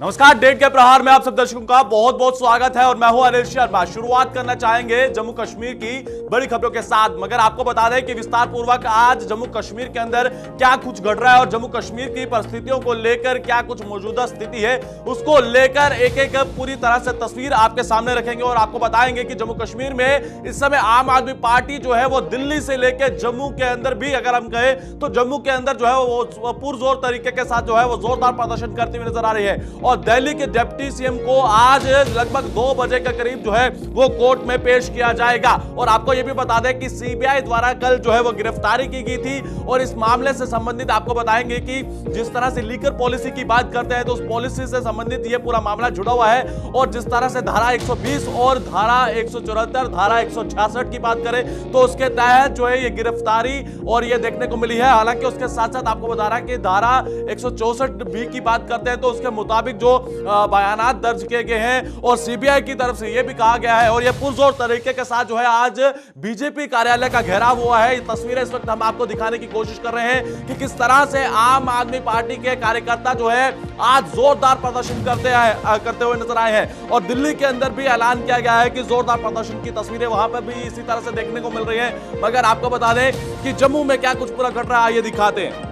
नमस्कार। डेट के प्रहार में आप सब दर्शकों का बहुत बहुत स्वागत है और मैं हूं अनिल शर्मा। शुरुआत करना चाहेंगे जम्मू कश्मीर की बड़ी खबरों के साथ, मगर आपको बता दें कि विस्तार पूर्वक आज जम्मू कश्मीर के अंदर क्या कुछ घट रहा है और जम्मू कश्मीर की परिस्थितियों को लेकर क्या कुछ मौजूदा स्थिति है, उसको लेकर एक एक पूरी तरह से तस्वीर आपके सामने रखेंगे और आपको बताएंगे कि जम्मू कश्मीर में इस समय आम आदमी पार्टी जो है वो दिल्ली से लेकर जम्मू के अंदर भी अगर हम कहें तो जम्मू के अंदर जो है वो पुरजोर तरीके के साथ जो है वो जोरदार प्रदर्शन करती हुई नजर आ रही है। और दिल्ली के डिप्टी सीएम को आज लगभग 2 बजे के करीब जो है वो कोर्ट में पेश किया जाएगा। और आपको यह भी बता दें कि सीबीआई द्वारा कल जो है वो गिरफ्तारी की गई थी और इस मामले से संबंधित आपको बताएंगे कि जिस तरह से लीकर पॉलिसी की बात करते हैं तो उस पॉलिसी से संबंधित यह पूरा मामला जुड़ा हुआ है। और जिस तरह से धारा 120 और धारा 174 धारा 166 की बात करें तो उसके तहत जो है ये गिरफ्तारी और ये देखने को मिली है। हालांकि उसके साथ साथ आपको बता रहा है कि धारा 164 भी की बात करते हैं तो उसके मुताबिक जो बयानात दर्ज किए गए हैं और सीबीआई की तरफ से यह भी कहा गया है और यह पुरजोर तरीके के साथ जो है आज बीजेपी कार्यालय का घेराव हुआ है। तस्वीरें इस वक्त हम आपको दिखाने की कोशिश कर रहे हैं कि किस तरह से आम आदमी पार्टी के कार्यकर्ता जो है आज जोरदार प्रदर्शन करते हुए नजर आए हैं। और दिल्ली के अंदर भी ऐलान किया गया है कि जोरदार प्रदर्शन की तस्वीरें वहां पर भी इसी तरह से देखने को मिल रही है। मगर आपको बता दें कि जम्मू में क्या कुछ पूरा घट रहा है ये दिखाते हैं।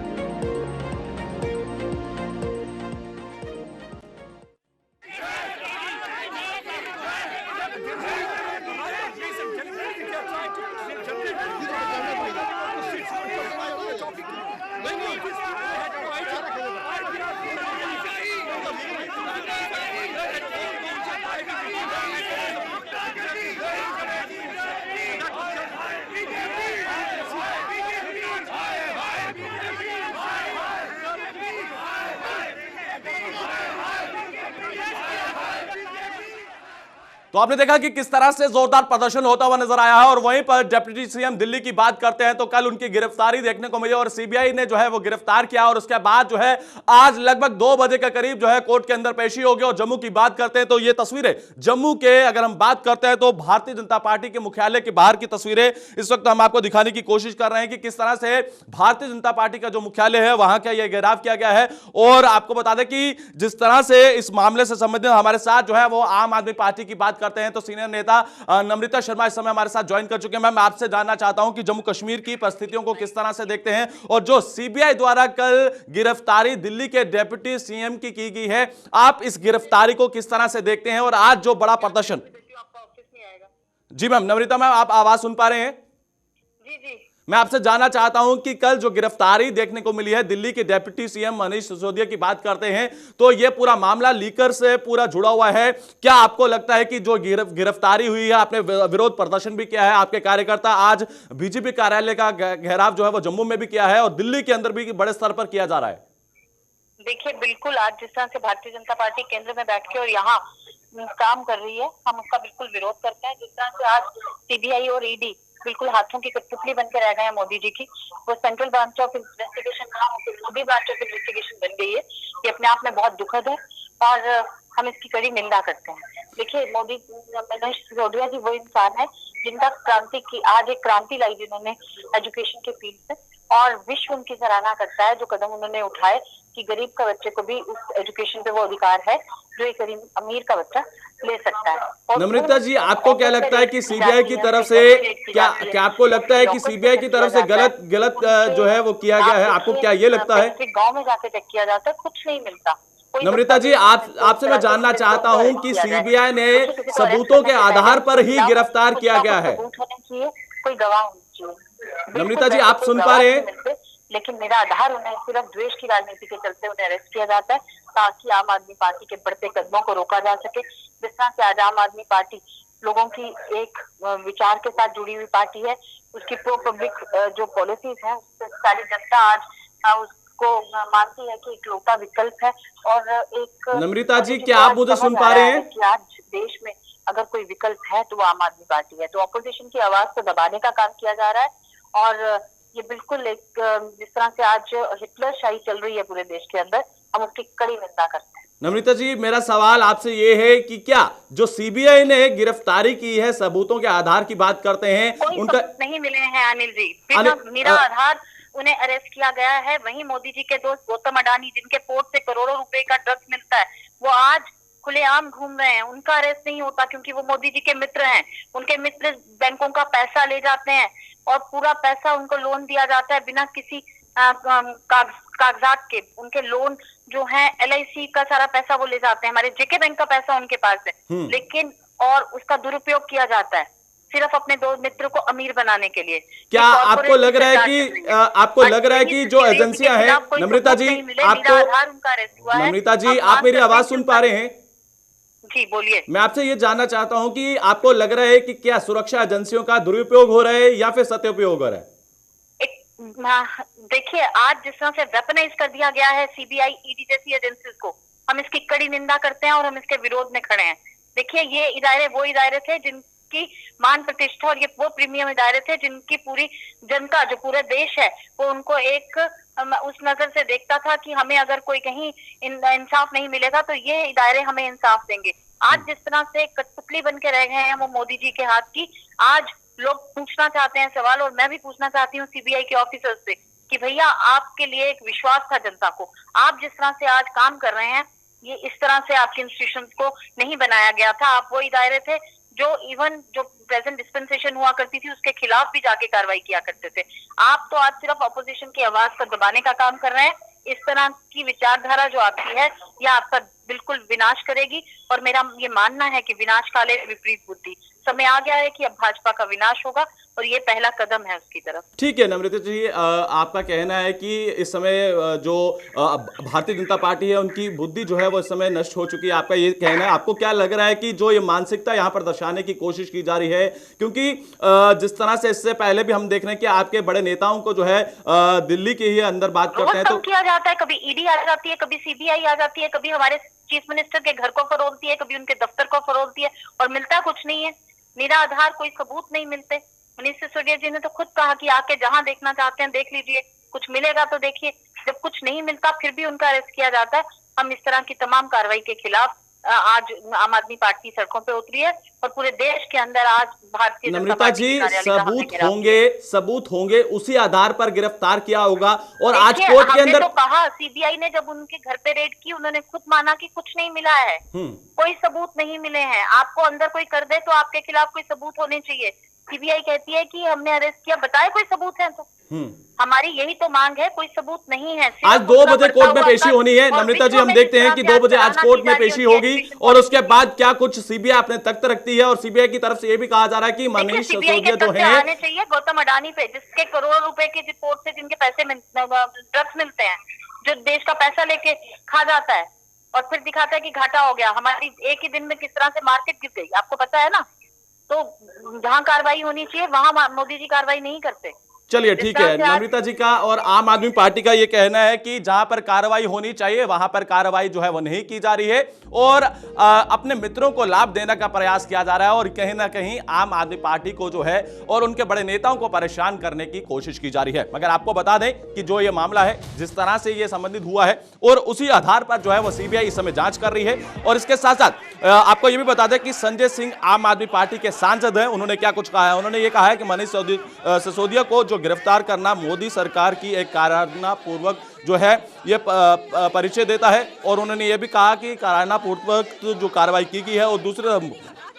तो आपने देखा कि किस तरह से जोरदार प्रदर्शन होता हुआ नजर आया है। और वहीं पर डिप्टी सीएम दिल्ली की बात करते हैं तो कल उनकी गिरफ्तारी देखने को मिली और सीबीआई ने जो है वो गिरफ्तार किया और उसके बाद जो है आज लगभग 2 बजे के करीब जो है कोर्ट के अंदर पेशी होगी। और जम्मू की बात करते हैं तो ये तस्वीरें जम्मू के अगर हम बात करते हैं तो भारतीय जनता पार्टी के मुख्यालय के बाहर की तस्वीरें इस वक्त हम आपको दिखाने की कोशिश कर रहे हैं कि किस तरह से भारतीय जनता पार्टी का जो मुख्यालय है वहां का यह घेराव किया गया है। और आपको बता दें कि जिस तरह से इस मामले से संबंधित हमारे साथ जो है वो आम आदमी पार्टी की बात करते हैं तो सीनियर नेता नम्रता शर्मा इस समय हमारे साथ ज्वाइन कर चुके हैं। मैं आपसे जानना चाहता हूं कि जम्मू कश्मीर की परिस्थितियों को किस तरह से देखते हैं और जो सीबीआई द्वारा कल गिरफ्तारी दिल्ली के डिप्टी सीएम की गई है, आप इस गिरफ्तारी को किस तरह से देखते हैं और आज जो बड़ा प्रदर्शन। जी मैम, नम्रता मैम आप आवाज सुन पा रहे हैं? जी जी। मैं आपसे जानना चाहता हूं कि कल जो गिरफ्तारी देखने को मिली है दिल्ली के डिप्टी सीएम मनीष सिसोदिया की बात करते हैं तो यह पूरा मामला लीकर से पूरा जुड़ा हुआ है। क्या आपको लगता है कि जो गिरफ्तारी हुई है, आपने विरोध प्रदर्शन भी किया है, आपके कार्यकर्ता आज बीजेपी कार्यालय का घेराव जो है वो जम्मू में भी किया है और दिल्ली के अंदर भी बड़े स्तर पर किया जा रहा है? देखिए, बिल्कुल आज जिस तरह से भारतीय जनता पार्टी केंद्र में बैठ के और यहाँ काम कर रही है, हम उसका बिल्कुल विरोध करते हैं। जिस तरह से आज सीबीआई और ईडी बिल्कुल हाथों की कठपुतली बन के रह गए हैं मोदी जी की, वो सेंट्रल ब्रांच ऑफ इन्वेस्टिगेशन कहा मोदी ब्रांच ऑफ इन्वेस्टिगेशन बन गई है। ये अपने आप में बहुत दुखद है और हम इसकी कड़ी निंदा करते हैं। देखिए, मनीष सिसोदिया जी वो इंसान है जिनका आज एक क्रांति लाई जिन्होंने एजुकेशन के फील्ड से, और विश्व उनकी सराहना करता है जो कदम उन्होंने उठाए कि गरीब का बच्चे को भी उस एजुकेशन पे वो अधिकार है जो एक अमीर का बच्चा ले सकता है। नम्रता जी, आपको क्या लगता है कि सीबीआई की तरफ से क्या आपको लगता है कि सीबीआई की तरफ से गलत जो है वो किया गया है? आपको क्या ये लगता है? गाँव में जाके चेक किया जाता है, कुछ नहीं मिलता। नम्रता जी, आपसे मैं जानना चाहता हूं कि सीबीआई ने सबूतों के आधार पर ही गिरफ्तार किया गया है। कोई गवाह होनी चाहिए। नम्रता जी, आप सुन पा रहे हैं? लेकिन मेरा आधार उन्हें सिर्फ द्वेष की राजनीति के चलते उन्हें अरेस्ट किया जाता है ताकि आम आदमी पार्टी के बढ़ते कदमों को रोका जा सके। जिस तरह से आज आम आदमी पार्टी लोगों की एक विचार के साथ जुड़ी हुई पार्टी है, उसकी प्रो पब्लिक जो पॉलिसीज है सारी जनता आज उसको मानती है कि इकलौता विकल्प है। और एक नम्रता जी, क्या आप मुझे सुन पा रहे हैं कि आज देश में अगर कोई विकल्प है तो वो आम आदमी पार्टी है। तो ऑपोजिशन की आवाज को दबाने का काम किया जा रहा है और ये बिल्कुल एक जिस तरह से आज हिटलर शाही चल रही है पूरे देश के अंदर, हम उसकी कड़ी निंदा करते हैं। नम्रता जी, मेरा सवाल आपसे ये है कि क्या जो सीबीआई ने गिरफ्तारी की है सबूतों के आधार की बात करते हैं, कोई उनका नहीं मिले हैं अनिल जी। मेरा आधार उन्हें अरेस्ट किया गया है। वहीं मोदी जी के दोस्त गौतम अडानी जिनके पोर्ट से करोड़ों रुपए का ड्रग्स मिलता है, वो आज खुलेआम घूम रहे हैं, उनका अरेस्ट नहीं होता क्योंकि वो मोदी जी के मित्र हैं। उनके मित्र बैंकों का पैसा ले जाते हैं और पूरा पैसा उनको लोन दिया जाता है बिना किसी कागजात के। उनके लोन जो है LIC का सारा पैसा वो ले जाते हैं, हमारे JK बैंक का पैसा उनके पास है, लेकिन और उसका दुरुपयोग किया जाता है सिर्फ अपने दो मित्रों को अमीर बनाने के लिए। क्या आपको लग रहा है कि जो एजेंसियां हैं, नम्रता जी, आप मेरी आवाज सुन पा रहे हैं? जी बोलिए। मैं आपसे ये जानना चाहता हूं कि आपको लग रहा है कि क्या सुरक्षा एजेंसियों का दुरुपयोग हो रहा है या फिर सदुपयोग हो रहा है? देखिए, आज जिस तरह से वेपनाइज कर दिया गया है CBI ED जैसी एजेंसीज को, हम इसकी कड़ी निंदा करते हैं और हम इसके विरोध में खड़े हैं। देखिए, ये इदारे वो इदारे थे जिनकी मान प्रतिष्ठा और ये वो प्रीमियम इदारे थे जिनकी पूरी जनता, जो पूरे देश है, वो उनको एक उस नजर से देखता था कि हमें अगर कोई कहीं इंसाफ नहीं मिलेगा तो ये इदारे हमें इंसाफ देंगे। आज जिस तरह से कठपुतली बन के रह गए हैं वो मोदी जी के हाथ की, आज लोग पूछना चाहते हैं सवाल, और मैं भी पूछना चाहती हूँ CBI के ऑफिसर्स से कि भैया, आपके लिए एक विश्वास था जनता को, आप जिस तरह से आज काम कर रहे हैं, ये इस तरह से आपके इंस्टीट्यूशंस को नहीं बनाया गया था। आप वो इदारे थे जो इवन जो प्रेजेंट डिस्पेंसेशन हुआ करती थी उसके खिलाफ भी जाके कार्रवाई किया करते थे। आप तो आज सिर्फ अपोजिशन की आवाज को दबाने का काम कर रहे हैं। इस तरह की विचारधारा जो आपकी है, यह आपका बिल्कुल विनाश करेगी, और मेरा ये मानना है कि विनाश काले विपरीत बुद्धि। समय आ गया है कि अब भाजपा का विनाश होगा और ये पहला कदम है उसकी तरफ। ठीक है नम्रता जी, आपका कहना है कि इस समय जो भारतीय जनता पार्टी है उनकी बुद्धि जो है वो इस समय नष्ट हो चुकी है, आपका ये कहना है। आपको क्या लग रहा है कि जो ये मानसिकता यहाँ पर दर्शाने की कोशिश की जा रही है, क्योंकि जिस तरह से इससे पहले भी हम देख रहे हैं कि आपके बड़े नेताओं को जो है दिल्ली के ही अंदर बात करते हैं तो किया जाता है, कभी ED आ जाती है, कभी CBI आ जाती है, कभी हमारे चीफ मिनिस्टर के घर को फरोलती है, कभी उनके दफ्तर को फरोलती है, और मिलता कुछ नहीं है। निराधार कोई सबूत नहीं मिलते। मनीष सिसोदिया जी ने तो खुद कहा कि आके जहां देखना चाहते हैं देख लीजिए, कुछ मिलेगा तो देखिए। जब कुछ नहीं मिलता फिर भी उनका अरेस्ट किया जाता है। हम इस तरह की तमाम कार्रवाई के खिलाफ आज आम आदमी पार्टी सड़कों पे उतरी है और पूरे देश के अंदर आज भारतीय नम्रता जी, सबूत होंगे उसी आधार पर गिरफ्तार किया होगा। और आज कोर्ट के अंदर तो कहा, CBI ने जब उनके घर पे रेड की, उन्होंने खुद माना कि कुछ नहीं मिला है, कोई सबूत नहीं मिले हैं। आपको अंदर कोई कर दे तो आपके खिलाफ कोई सबूत होने चाहिए। CBI कहती है कि हमने अरेस्ट किया, बताए कोई सबूत है तो। हमारी यही तो मांग है, कोई सबूत नहीं है। आज 2 बजे कोर्ट में पेशी होनी है नम्रता जी, हम देखते हैं कि 2 बजे आज कोर्ट में पेशी होगी और उसके बाद क्या कुछ CBI अपने तख्त रखती है। और CBI की तरफ से ये भी कहा जा रहा है कि मनीष सिसोदिया जो है, आने चाहिए गौतम अडानी पे, जिसके करोड़ों रुपए की रिपोर्ट से जिनके पैसे ड्रग्स मिलते हैं, जो देश का पैसा लेके खा जाता है और फिर दिखाता है कि घाटा हो गया। हमारी एक ही दिन में किस तरह से मार्केट गिर गई, आपको पता है ना। तो जहां कार्रवाई होनी चाहिए वहां मोदी जी कार्रवाई नहीं करते। चलिए ठीक है, नम्रता जी का और आम आदमी पार्टी का ये कहना है कि जहां पर कार्रवाई होनी चाहिए वहां पर कार्रवाई जो है वो नहीं की जा रही है और अपने मित्रों को लाभ देने का प्रयास किया जा रहा है और कहीं ना कहीं आम आदमी पार्टी को जो है और उनके बड़े नेताओं को परेशान करने की कोशिश की जा रही है। मगर आपको बता दें कि जो ये मामला है, जिस तरह से ये संबंधित हुआ है और उसी आधार पर जो है वो CBI इस समय जांच कर रही है। और इसके साथ साथ आपको ये भी बता दें कि संजय सिंह आम आदमी पार्टी के सांसद हैं, उन्होंने क्या कुछ कहा है। उन्होंने ये कहा है कि मनीष सिसोदिया को जो गिरफ्तार करना मोदी सरकार की एक कायरानापूर्वक जो है ये परिचय देता है। और उन्होंने ये भी कहा कि कायरानापूर्वक जो कार्रवाई की गई है और दूसरे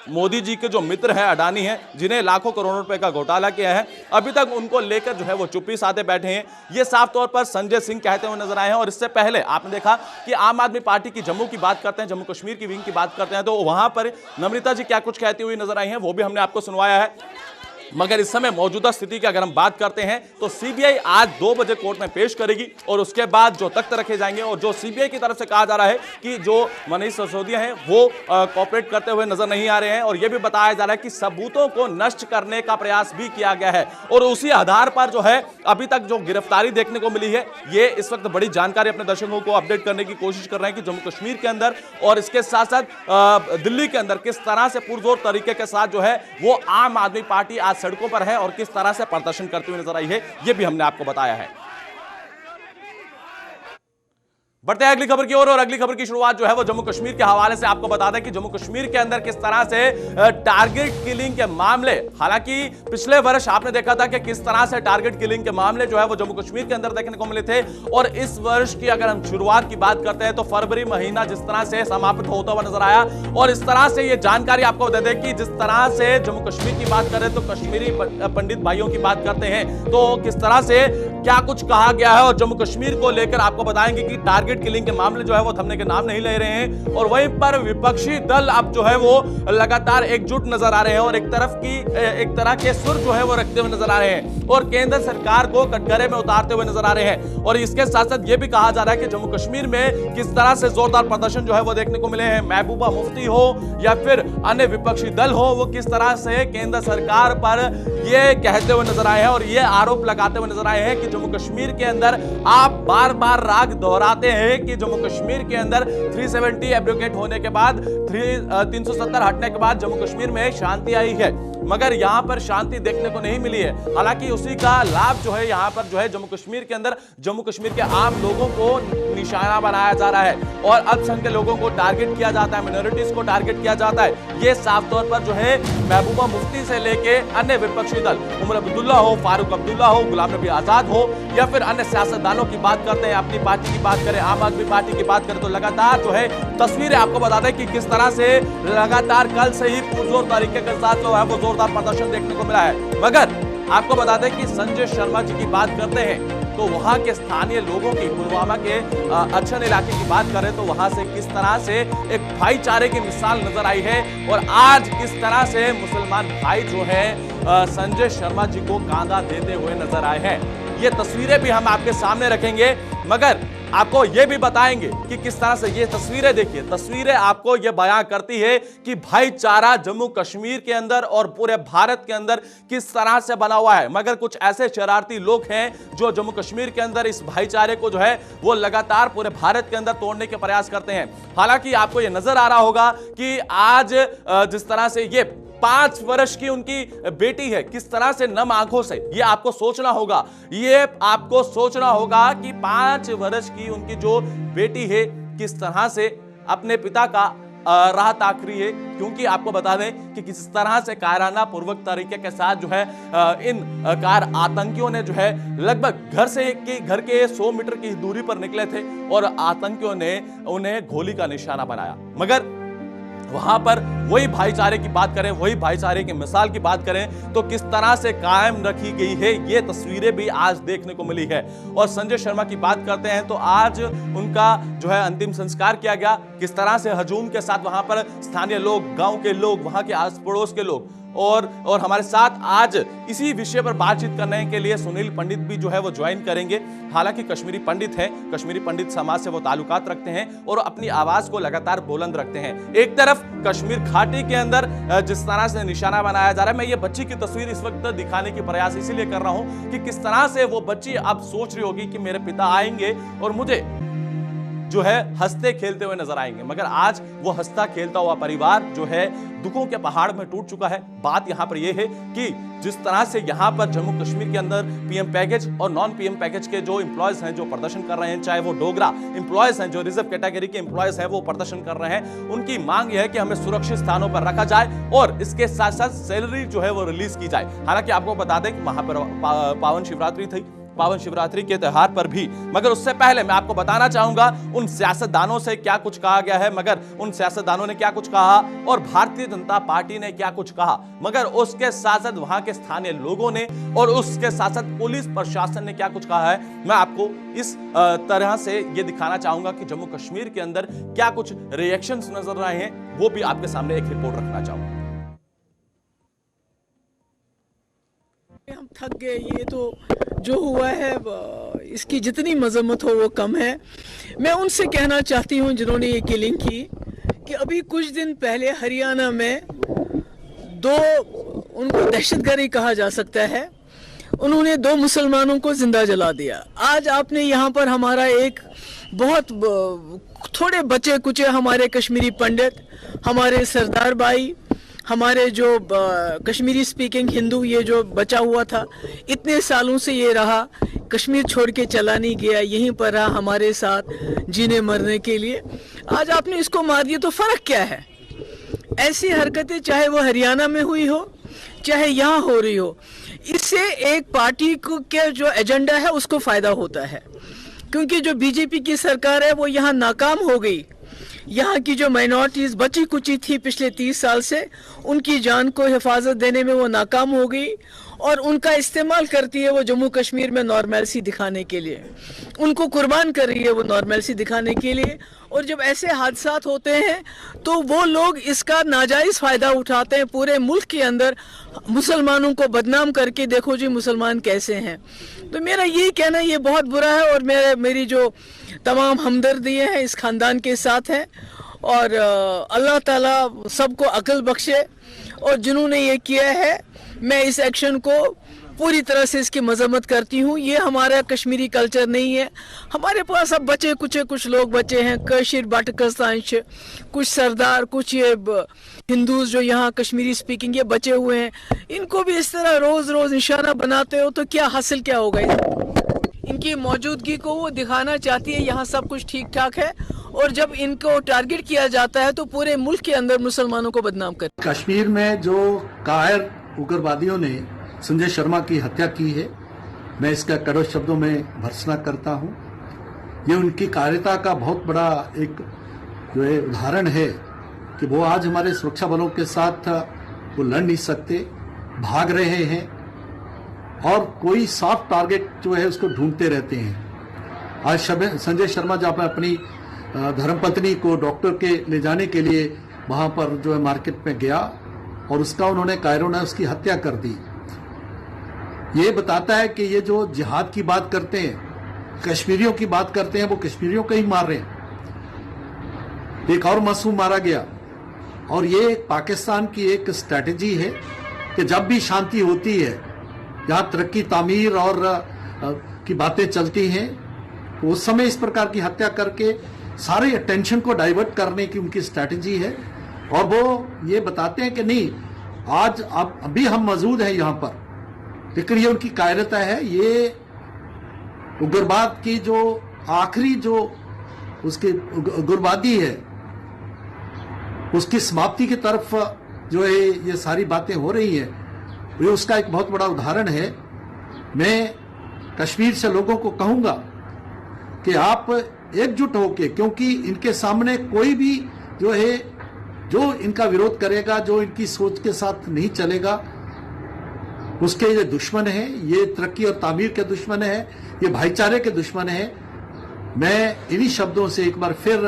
मोदी जी के जो मित्र हैं अडानी हैं, जिन्हें लाखों करोड़ों रुपए का घोटाला किया है, अभी तक उनको लेकर जो है वो चुप्पी साधे बैठे हैं। ये साफ तौर पर संजय सिंह कहते हुए नजर आए हैं। और इससे पहले आपने देखा कि आम आदमी पार्टी की जम्मू की बात करते हैं, जम्मू कश्मीर की विंग की बात करते हैं, तो वहां पर नम्रता जी क्या कुछ कहती हुई नजर आई हैं, वो भी हमने आपको सुनवाया है। मगर इस समय मौजूदा स्थिति की अगर हम बात करते हैं तो CBI आज 2 बजे कोर्ट में पेश करेगी और उसके बाद जो तख्त रखे जाएंगे और जो CBI की तरफ से कहा जा रहा है कि जो मनीष सिसोदिया हैं वो कोऑपरेट करते हुए नजर नहीं आ रहे हैं। और यह भी बताया जा रहा है कि सबूतों को नष्ट करने का प्रयास भी किया गया है और उसी आधार पर जो है अभी तक जो गिरफ्तारी देखने को मिली है, ये इस वक्त बड़ी जानकारी अपने दर्शकों को अपडेट करने की कोशिश कर रहे हैं कि जम्मू कश्मीर के अंदर और इसके साथ साथ दिल्ली के अंदर किस तरह से पुरजोर तरीके के साथ जो है वो आम आदमी पार्टी आज सड़कों पर है और किस तरह से प्रदर्शन करते हुए नजर आई है, यह भी हमने आपको बताया है। बढ़ते हैं अगली खबर की ओर और अगली खबर की शुरुआत जो है वो जम्मू कश्मीर के हवाले से आपको बता दें कि जम्मू कश्मीर के अंदर किस तरह से टारगेट किलिंग के मामले, हालांकि पिछले वर्ष आपने देखा था कि किस तरह से टारगेट किलिंग के मामले जो है वो जम्मू कश्मीर के अंदर देखने को मिले थे। और इस वर्ष की अगर हम शुरुआत की बात करते हैं तो फरवरी महीना जिस तरह से समाप्त होता हुआ नजर आया। और इस तरह से ये जानकारी आपको दे दें कि जिस तरह से जम्मू कश्मीर की बात करें तो कश्मीरी पंडित भाइयों की बात करते हैं तो किस तरह से क्या कुछ कहा गया है। और जम्मू कश्मीर को लेकर आपको बताएंगे कि टारगेट किलिंग के मामले जो है वो थमने के नाम नहीं ले रहे हैं। और वहीं पर विपक्षी दल अब जो है वो लगातार एकजुट नजर आ रहे हैं और एक तरह के सुर जो है वो रखते हुए नजर आ रहे हैं और केंद्र सरकार को कटघरे में उतारते हुए नजर आ रहे हैं। और इसके साथ साथ ये भी कहा जा रहा है कि जम्मू कश्मीर में किस तरह से जोरदार प्रदर्शन जो है वो देखने को मिले हैं। महबूबा मुफ्ती हो या फिर अन्य विपक्षी दल हो, वो किस तरह से केंद्र सरकार पर ये कहते हुए नजर आए हैं और ये आरोप लगाते हुए नजर आए हैं कि जम्मू कश्मीर के अंदर आप बार बार राग दोहराते हैं कि जम्मू कश्मीर के अंदर 370 एब्रोगेट होने के बाद 370 हटने के बाद जम्मू कश्मीर में शांति आई है, मगर यहां पर शांति देखने को नहीं मिली है। हालांकि उसी का लाभ जो है यहां पर जो है जम्मू कश्मीर के अंदर जम्मू कश्मीर के आम लोगों को निशाना बनाया जा रहा है और अल्पसंख्यक लोगों को टारगेट किया जाता है, मिनोरिटीज को टारगेट किया जाता है। ये साफ तौर पर जो है महबूबा मुफ्ती से लेके अन्य विपक्षी दल उमर अब्दुल्ला हो, फारूक अब्दुल्ला हो, गुलाम नबी आजाद हो या फिर अन्य सियासतदानों की बात करते हैं, अपनी पार्टी की बात करें, आम आदमी पार्टी की बात करें तो लगातार जो है तस्वीरें आपको बता दें कि किस तरह से लगातार कल से ही पुरजोर तरीके के साथ जो है वो जोरदार प्रदर्शन देखने को मिला है। मगर आपको बता दें कि संजय शर्मा जी की बात करते हैं तो वहां के स्थानीय लोगों की, पुलवामा के अच्छन इलाके की बात करें तो वहां से किस तरह से एक भाईचारे की मिसाल नजर आई है और आज किस तरह से मुसलमान भाई जो है संजय शर्मा जी को कांधा देते हुए नजर आए हैं। ये तस्वीरें भी हम आपके सामने रखेंगे, मगर आपको यह भी बताएंगे कि किस तरह से ये तस्वीरें, देखिए तस्वीरें आपको यह बयां करती है कि भाईचारा जम्मू कश्मीर के अंदर और पूरे भारत के अंदर किस तरह से बना हुआ है। मगर कुछ ऐसे शरारती लोग हैं जो जम्मू कश्मीर के अंदर इस भाईचारे को जो है वो लगातार पूरे भारत के अंदर तोड़ने के प्रयास करते हैं। हालांकि आपको यह नजर आ रहा होगा कि आज जिस तरह से ये 5 वर्ष की उनकी बेटी है, किस तरह से नम आंखों से ये आपको सोचना होगा, ये आपको सोचना होगा कि 5 वर्ष की उनकी जो बेटी है किस तरह से अपने पिता का राह ताक रही है। क्योंकि आपको बता दें कि किस तरह से कायराना पूर्वक तरीके के साथ जो है इन कार आतंकियों ने जो है लगभग घर के 100 मीटर की दूरी पर निकले थे और आतंकियों ने उन्हें गोली का निशाना बनाया। मगर वहां पर वही भाईचारे की बात करें, वही भाईचारे की मिसाल की बात करें तो किस तरह से कायम रखी गई है, ये तस्वीरें भी आज देखने को मिली है। और संजय शर्मा की बात करते हैं तो आज उनका जो है अंतिम संस्कार किया गया, किस तरह से हजूम के साथ वहां पर स्थानीय लोग, गांव के लोग, वहां के आस पड़ोस के लोग और हमारे साथ आज इसी विषय पर बातचीत करने के लिए सुनील पंडित भी जो है वो ज्वाइन करेंगे। हालांकि कश्मीरी पंडित हैं, कश्मीरी पंडित समाज से वो ताल्लुकात रखते हैं और अपनी आवाज को लगातार बुलंद रखते हैं। एक तरफ कश्मीर घाटी के अंदर जिस तरह से निशाना बनाया जा रहा है, मैं ये बच्ची की तस्वीर इस वक्त दिखाने की प्रयास इसीलिए कर रहा हूं कि किस तरह से वो बच्ची अब सोच रही होगी कि मेरे पिता आएंगे और मुझे जो है हंसते खेलते हुए नजर आएंगे। मगर आज वो हंसता खेलता हुआ परिवार जो है दुखों के पहाड़ में टूट चुका है। बात यहां पर यह है कि जिस तरह से यहां पर जम्मू कश्मीर के अंदर पीएम पैकेज और नॉन पीएम पैकेज के जो एम्प्लॉयज हैं जो प्रदर्शन कर रहे हैं, चाहे वो डोगरा एम्प्लॉयज हैं, जो रिजर्व कैटेगरी के एम्प्लॉयज हैं, वो प्रदर्शन कर रहे हैं। उनकी मांग यह है कि हमें सुरक्षित स्थानों पर रखा जाए और इसके साथ साथ सैलरी जो है वो रिलीज की जाए। हालांकि आपको बता दें कि वहां पर पावन शिवरात्रि थी, पावन शिवरात्रि के त्योहार पर भी, मगर उससे पहले मैं आपको बताना चाहूंगा उन सियासतदानों से क्या कुछ कहा गया है, मगर उन सियासतदानों ने क्या कुछ कहा और भारतीय जनता पार्टी ने क्या कुछ कहा, मगर उसके साथ साथ वहां के स्थानीय लोगों ने और उसके साथ साथ पुलिस प्रशासन ने क्या कुछ कहा है, मैं आपको इस तरह से ये दिखाना चाहूंगा कि जम्मू कश्मीर के अंदर क्या कुछ रिएक्शंस नजर आए हैं, वो भी आपके सामने एक रिपोर्ट रखना चाहूंगा। हम थक गए, ये तो जो हुआ है इसकी जितनी मजम्मत हो वो कम है। मैं उनसे कहना चाहती हूँ जिन्होंने ये किलिंग की कि अभी कुछ दिन पहले हरियाणा में उनको दहशतगर्दी कहा जा सकता है, उन्होंने 2 मुसलमानों को जिंदा जला दिया। आज आपने यहाँ पर हमारा एक बहुत थोड़े बचे कुचे हमारे कश्मीरी पंडित, हमारे सरदार भाई, हमारे जो कश्मीरी स्पीकिंग हिंदू, ये जो बचा हुआ था इतने सालों से ये रहा, कश्मीर छोड़ के चला नहीं गया, यहीं पर रहा हमारे साथ जीने मरने के लिए। आज आपने इसको मार दिया तो फर्क क्या है? ऐसी हरकतें चाहे वो हरियाणा में हुई हो चाहे यहाँ हो रही हो, इससे एक पार्टी को के जो एजेंडा है उसको फायदा होता है, क्योंकि जो बीजेपी की सरकार है वो यहाँ नाकाम हो गई। यहाँ की जो माइनॉरिटीज बची कुची थी पिछले 30 साल से, उनकी जान को हिफाजत देने में वो नाकाम हो गई और उनका इस्तेमाल करती है वो जम्मू कश्मीर में नॉर्मैलिटी दिखाने के लिए, उनको कुर्बान कर रही है वो नॉर्मैलिटी दिखाने के लिए। और जब ऐसे हादसात होते हैं तो वो लोग इसका नाजायज़ फ़ायदा उठाते हैं, पूरे मुल्क के अंदर मुसलमानों को बदनाम करके देखो जी मुसलमान कैसे हैं। तो मेरा यही कहना ये बहुत बुरा है और मेरी जो तमाम हमदर्दी हैं इस ख़ानदान के साथ हैं और अल्लाह ताला सबको अक्ल बख्शे। और जिन्होंने ये किया है मैं इस एक्शन को पूरी तरह से इसकी मजम्मत करती हूँ। ये हमारा कश्मीरी कल्चर नहीं है। हमारे पास अब बचे कुछ लोग बचे हैं, कशीर बाटकस्तांश, कुछ सरदार, कुछ ये हिंदूज जो यहाँ कश्मीरी स्पीकिंग ये बचे हुए हैं, इनको भी इस तरह रोज रोज निशाना बनाते हो तो क्या हासिल क्या होगा? इनकी मौजूदगी को वो दिखाना चाहती है यहाँ सब कुछ ठीक ठाक है, और जब इनको टारगेट किया जाता है तो पूरे मुल्क के अंदर मुसलमानों को बदनाम कर। कश्मीर में जो कायर उग्रवादियों ने संजय शर्मा की हत्या की है, मैं इसका कड़वे शब्दों में भर्त्सना करता हूं। ये उनकी कायरता का बहुत बड़ा एक जो है उदाहरण है कि वो आज हमारे सुरक्षा बलों के साथ वो लड़ नहीं सकते, भाग रहे हैं और कोई सॉफ्ट टारगेट जो है उसको ढूंढते रहते हैं। आज संजय शर्मा जब अपनी धर्मपत्नी को डॉक्टर के ले जाने के लिए वहां पर जो है मार्केट में गया और उसका उन्होंने कायरों ने उसकी हत्या कर दी। ये बताता है कि ये जो जिहाद की बात करते हैं, कश्मीरियों की बात करते हैं, वो कश्मीरियों को ही मार रहे हैं। एक और मासूम मारा गया और ये पाकिस्तान की एक स्ट्रैटेजी है कि जब भी शांति होती है, यहाँ तरक्की तामीर और की बातें चलती हैं, तो उस समय इस प्रकार की हत्या करके सारे अटेंशन को डाइवर्ट करने की उनकी स्ट्रैटेजी है। और वो ये बताते हैं कि नहीं, आज अभी हम मौजूद हैं यहाँ पर, लेकिन ये उनकी कायरता है। ये उग्रवाद की जो आखिरी जो उसकी उग्रवादी है उसकी समाप्ति की तरफ जो है ये सारी बातें हो रही हैं, ये उसका एक बहुत बड़ा उदाहरण है। मैं कश्मीर से लोगों को कहूंगा कि आप एकजुट होके, क्योंकि इनके सामने कोई भी जो है जो इनका विरोध करेगा, जो इनकी सोच के साथ नहीं चलेगा, उसके ये दुश्मन है, ये तरक्की और तामीर के दुश्मन है, ये भाईचारे के दुश्मन है। मैं इन्हीं शब्दों से एक बार फिर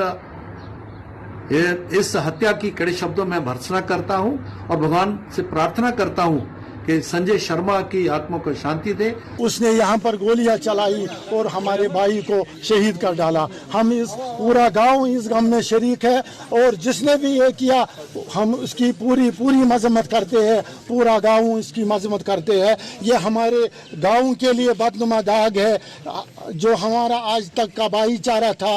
इस हत्या की कड़े शब्दों में भर्त्सना करता हूं और भगवान से प्रार्थना करता हूं कि संजय शर्मा की आत्मा को शांति दे। उसने यहाँ पर गोलियां चलाई और हमारे भाई को शहीद कर डाला। हम इस पूरा गांव इस गम में शरीक है और जिसने भी ये किया हम उसकी पूरी मजम्मत करते हैं, पूरा गांव इसकी मजम्मत करते हैं। ये हमारे गांव के लिए बदनुमा दाग है। जो हमारा आज तक का भाईचारा था,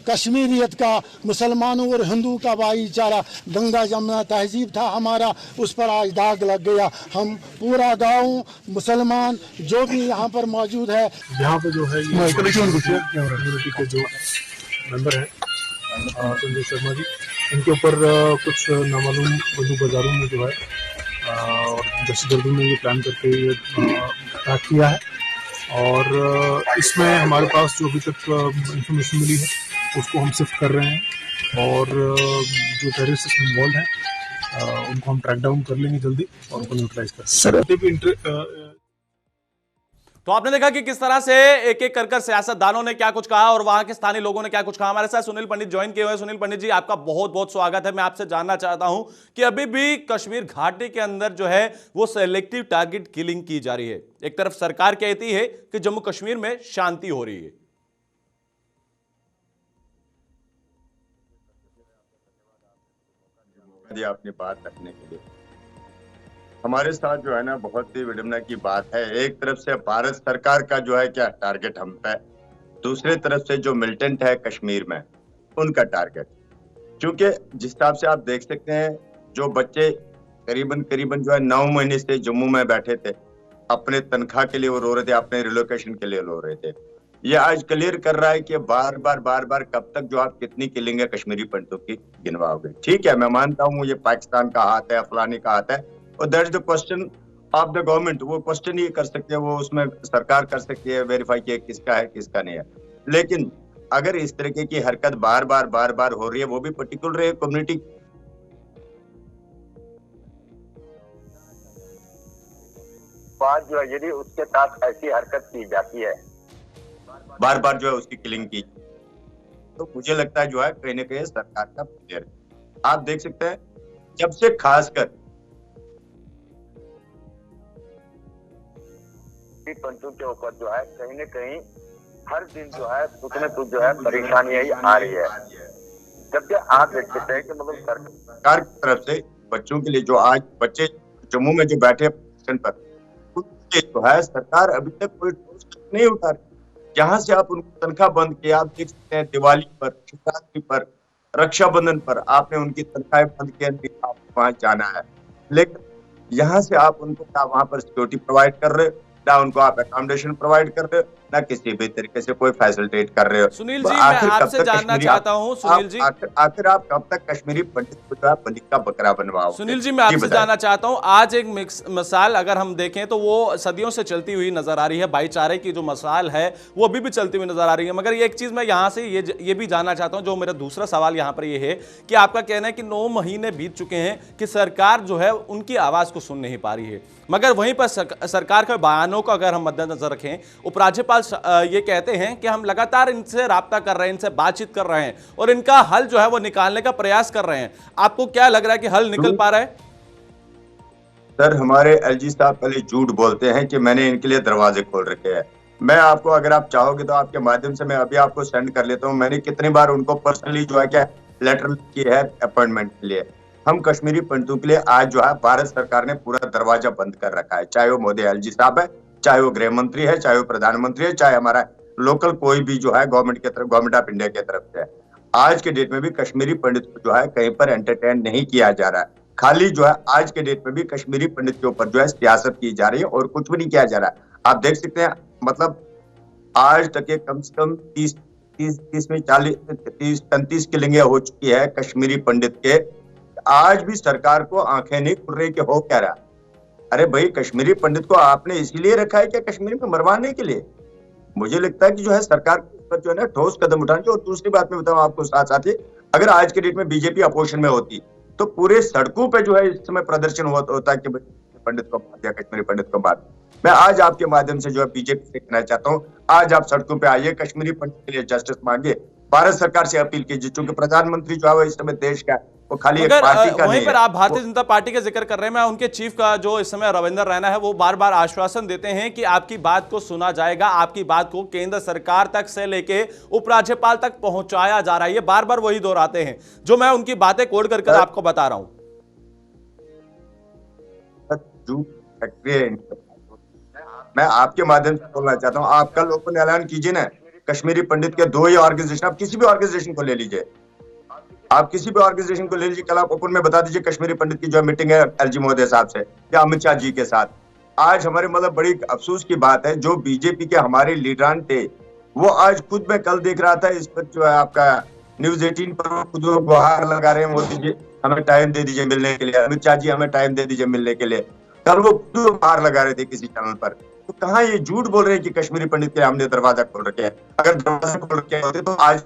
कश्मीरियत का, मुसलमानों और हिंदू का भाईचारा, गंगा जमुना तहजीब था हमारा, उस पर आज दाग लग गया। हम पूरा गांव मुसलमान जो भी यहाँ पर मौजूद है, यहाँ पे जो है ये कम्युनिटी के जो मेंबर हैं संजय शर्मा जी, इनके ऊपर कुछ नामालूम बंदूक बाजारों में जो है और दहशतगर्दों ने ये प्लान करके ये अटैक किया है। और इसमें हमारे पास जो अभी तक इंफॉर्मेशन मिली है उसको हम शिफ्ट कर रहे हैं और जो टेररिस्ट इसमें इन्वॉल्व हैं उनको हम ट्रैक डाउन कर लेंगे जल्दी और उनको न्यूट्रलाइज कर सर। तो आपने देखा कि किस तरह से एक एक कर सियासतदानों ने क्या कुछ कहा और वहां के स्थानीय लोगों ने क्या कुछ कहा। हमारे साथ सुनील पंडित ज्वाइन किए हुए हैं। सुनील पंडित जी, आपका बहुत बहुत स्वागत है। मैं आपसे जानना चाहता हूं कि अभी भी कश्मीर घाटी के अंदर जो है वो सेलेक्टिव टारगेट किलिंग की जा रही है। एक तरफ सरकार कहती है कि जम्मू कश्मीर में शांति हो रही है। अपनी बात रखने के लिए हमारे साथ जो है ना बहुत ही विडंबना की बात है। एक तरफ से भारत सरकार का जो है क्या टारगेट हम पे, दूसरे तरफ से जो मिलिटेंट है कश्मीर में उनका टारगेट। क्योंकि जिस हिसाब से आप देख सकते हैं जो बच्चे करीबन जो है 9 महीने से जम्मू में बैठे थे, अपने तनख्वाह के लिए वो रो रहे थे, अपने रिलोकेशन के लिए रो रहे थे। ये आज क्लियर कर रहा है कि बार बार कब तक जो आप कितनी किलिंग है कश्मीरी पंडितों की गिनवाओगे। ठीक है, मैं मानता हूँ ये पाकिस्तान का हाथ है, फलानी का हाथ है, और that is the question of the government. वो क्वेश्चन ये कर सकते हैं, वो उसमें सरकार कर सकती है वेरीफाई कि किसका है किसका नहीं है। लेकिन अगर इस तरीके की हरकत बार बार हो रही है, वो भी पर्टिकुलर कम्युनिटी, बात जो है यदि उसके साथ ऐसी हरकत की जाती है, बार जो है उसकी किलिंग की, तो मुझे लगता है जो है कहीं ना कहीं सरकार का फेलियर है। आप देख सकते हैं जब से खासकर पंचों के ऊपर जो है कहीं न कहीं हर दिन जो है कुछ न कुछ जो है परेशानियां ही आ रही है। जबकि आप देख सकते हैं कि मतलब सरकार की तरफ से बच्चों के लिए जो आज बच्चे जम्मू में जो बैठे हैं पर, उनके जो है सरकार अभी तक कोई ठोस कदम नहीं उठा रही। जहां से आप उनको तनख्वाह बंद किया, आप देख सकते हैं दिवाली पर, शिवरात्रि पर, रक्षाबंधन पर आपने उनकी तनख्वाहें बंद की, आपको वहां जाना है। लेकिन यहाँ से आप उनको क्या वहां पर सिक्योरिटी प्रोवाइड कर रहे हो, ना उनको आप अकोमोडेशन प्रोवाइड कर रहे हो, ना किसी भी तरीके से कोई फैसिलिटेट कर रहे हो। सुनील तो जी, मैं आपसे जानना चाहता हूं, सुनील जी, आखिर आप कब तक कश्मीरी पंडित को जो है बलि का बकरा बनवाओगे? सुनील जी, मैं आपसे जानना चाहता हूं, आज एक मिसाल अगर हम देखें तो वो सदियों से चलती हुई नजर आ रही है, भाईचारे की जो मिसाल है वो अभी भी चलती हुई नजर आ रही है। मगर ये एक चीज मैं यहां से ये भी जानना चाहता हूं, जो मेरा दूसरा सवाल यहां पर ये है कि आपका कहना है कि 9 महीने बीत चुके हैं कि सरकार जो है उनकी आवाज को सुन नहीं पा रही है, मगर वहीं पर सरकार के बयानों को अगर हम मद्देनजर रखें, उपराज्यपाल ये कहते हैं कि हम लगातार इनसे राब्ता कर रहे हैं, इनसे बातचीत कर रहे हैं और इनका हल जो है वो निकालने का प्रयास कर रहे हैं। आपको क्या लग रहा है कि हल निकल पा रहा है? सर, हमारे एलजी साहब पहले झूठ बोलते हैं कि मैंने इनके लिए दरवाजे खोल रखे हैं। मैं आपको, अगर आप चाहोगे तो आपके माध्यम से मैं अभी आपको सेंड कर लेता हूँ। मैंने कितनी बार उनको पर्सनली जो है क्या लेटर की है अपॉइंटमेंट के लिए। हम कश्मीरी पंडितों के लिए आज जो है भारत सरकार ने पूरा दरवाजा बंद कर रखा है, चाहे वो मोदी एलजी साहब है, चाहे वो गृह मंत्री है, चाहे वो प्रधानमंत्री है, चाहे हमारा लोकल कोई भी जो है गवर्नमेंट ऑफ इंडिया की तरफ से है। आज के डेट में भी कश्मीरी पंडित को जो है कहीं पर एंटरटेन नहीं किया जा रहा है। खाली जो है आज के डेट में भी कश्मीरी पंडित के ऊपर जो है सियासत की जा रही है और कुछ भी नहीं किया जा रहा है। आप देख सकते हैं, मतलब आज तक के कम से कम 30-35 किलिंगे हो चुकी है कश्मीरी पंडित के। आज भी सरकार को आंखें नहीं खुल रही कि हो क्या रहा। अरे भाई, कश्मीरी पंडित को आपने इसीलिए रखा है क्या कश्मीरी में मरवाने के लिए? मुझे लगता है कि जो है सरकार पर जो है ना ठोस कदम उठाने की। और दूसरी बात मैं बताऊं आपको साथ साथ ही, अगर आज के डेट में बीजेपी अपोजिशन में होती तो पूरे सड़कों पे जो है इस समय प्रदर्शन होता है कि पंडित को मार दिया, कश्मीरी पंडित को मार। मैं आज आपके माध्यम से जो है बीजेपी से कहना चाहता हूँ, आज आप सड़कों पे आइए, कश्मीरी पंडित के लिए जस्टिस मांगे, भारत सरकार से अपील कीजिए, क्योंकि प्रधानमंत्री जो है इस समय देश का वो खाली एक पार्टी का वहीं पर आप भारतीय जनता पार्टी का जिक्र कर रहे हैं। मैं उनके चीफ का जो इस समय रविंदर रैना है, वो बार बार आश्वासन देते हैं कि आपकी बात को सुना जाएगा, आपकी बात को केंद्र सरकार तक से लेके उपराज्यपाल तक पहुंचाया जा रहा है। ये बार बार वही दोहराते हैं, जो मैं उनकी बातें कोड कर आपको बता रहा हूं। मैं आपके माध्यम से बोलना चाहता हूँ, आप कल ओपन ऐलान कीजिए ना, कश्मीरी पंडित के 2 ही ऑर्गेनाइजेशन, आप किसी भी ऑर्गेनाइजेशन को ले लीजिए, आप किसी भी ऑर्गेनाइजेशन को ले लीजिए, कल आप ओपन में बता दीजिए कश्मीरी पंडित की जो मीटिंग है एलजी महोदय साहब से या अमित शाह जी के साथ। आज हमारे मतलब बड़ी अफसोस की बात है, जो बीजेपी के हमारे लीडरान थे, वो आज खुद मैं कल देख रहा था इस पर जो है आपका न्यूज 18 पर खुद गुहार लगा रहे हैं, मोदी जी हमें टाइम दे दीजिए मिलने के लिए, अमित शाह जी हमें टाइम दे दीजिए मिलने के लिए। कल वो गुहार लगा रहे थे किसी चैनल पर। तो कहाँ ये झूठ बोल रहे हैं कि कश्मीरी पंडित के हमने दरवाजा खोल रखे हैं? अगर दरवाजा खोल रखे होते तो आज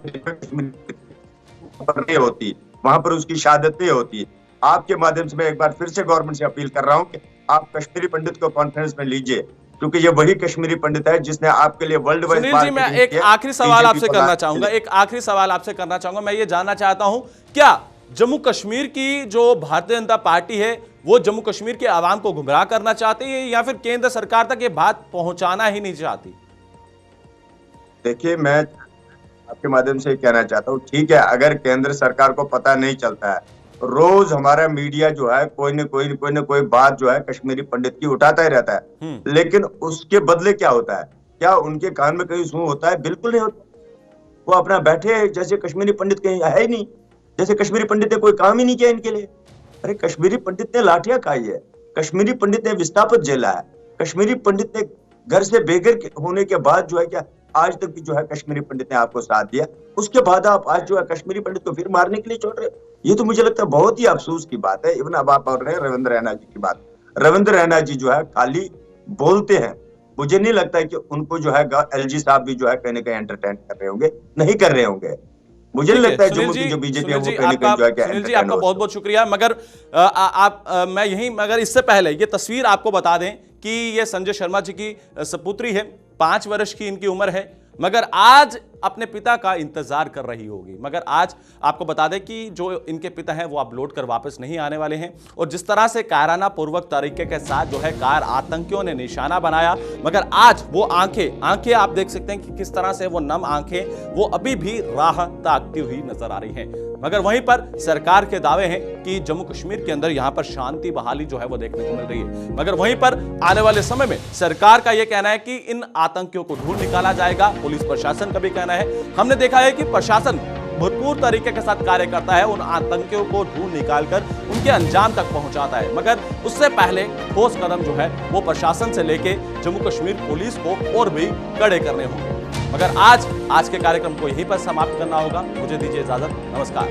नहीं होती, वहां पर उसकी शहादत नहीं होती। आपके माध्यम से मैं एक बार फिर से गवर्नमेंट से अपील कर रहा हूं कि आप कश्मीरी पंडित को कॉन्फ्रेंस में लीजिए, क्योंकि ये वही कश्मीरी पंडित है जिसने आपके लिए वर्ल्ड वाइड। सुनील जी, मैं एक आखिरी सवाल आपसे करना चाहूंगा, मैं ये जानना चाहता हूं, क्या जम्मू कश्मीर की जो भारतीय जनता पार्टी है वो जम्मू कश्मीर के आवाम को गुमराह करना चाहती है, या फिर केंद्र सरकार तक ये बात पहुंचाना ही नहीं चाहती? देखिए, मैं आपके माध्यम से कहना चाहता हूँ, ठीक है, अगर केंद्र सरकार को पता नहीं चलता है, रोज हमारा मीडिया जो है कोई न कोई बात जो है कश्मीरी पंडित की उठाता ही रहता है, लेकिन उसके बदले क्या होता है? क्या उनके कान में कहीं सूं होता है? बिल्कुल नहीं होता। वो अपना बैठे जैसे कश्मीरी पंडित कहीं है ही नहीं, जैसे कश्मीरी पंडित ने कोई काम ही नहीं किया इनके लिए। अरे कश्मीरी पंडित ने लाठियां खाई है, कश्मीरी पंडित ने विस्थापित झेला है, कश्मीरी पंडित ने घर से बेघर होने के बाद जो है क्या आज तक भी जो है कश्मीरी पंडित ने आपको साथ दिया, उसके बाद आप आज जो है कश्मीरी पंडित को फिर मारने के लिए छोड़ रहे हो। ये तो मुझे लगता है बहुत ही अफसोस की बात है। इवन अब आप और रहे रविंद्र रैना जी की बात, रविंद्र रैना जी जो है खाली बोलते हैं, मुझे नहीं लगता है कि उनको जो है एलजी साहब भी जो है कहीं ना कहीं एंटरटेन कर रहे होंगे, नहीं कर रहे होंगे। मुझे नहीं लगता है जो बीजेपी है वो कहीं ना कहीं जो है क्या सुनील जी आपका बहुत बहुत शुक्रिया। मगर मगर इससे पहले ये तस्वीर आपको बता दें कि ये संजय शर्मा जी की सपुत्री है, 5 वर्ष की इनकी उम्र है, मगर आज अपने पिता का इंतजार कर रही होगी। मगर आज आपको बता दें कि जो इनके पिता हैं वो अब लौट कर वापस नहीं आने वाले हैं। और जिस तरह से कायराना पूर्वक तरीके के साथ जो है कार आतंकियों ने निशाना बनाया, मगर आज वो आंखें आप देख सकते हैं कि किस तरह से वो नम आंखें वो अभी भी राह ताकती हुई नजर आ रही हैं। मगर वहीं पर सरकार के दावे हैं कि जम्मू कश्मीर के अंदर यहां पर शांति बहाली जो है वो देखने को मिल रही है। मगर वहीं पर आने वाले समय में सरकार का यह कहना है कि इन आतंकियों को ढूंढ निकाला जाएगा। पुलिस प्रशासन का भी कहना है, हमने देखा है कि प्रशासन भरपूर तरीके के साथ कार्य करता है, उन आतंकियों को ढूंढ निकालकर उनके अंजाम तक पहुंचाता है। मगर उससे पहले ठोस कदम जो है वो प्रशासन से लेके जम्मू कश्मीर पुलिस को और भी कड़े करने होंगे। मगर आज के कार्यक्रम को यहीं पर समाप्त करना होगा। मुझे दीजिए इजाजत, नमस्कार।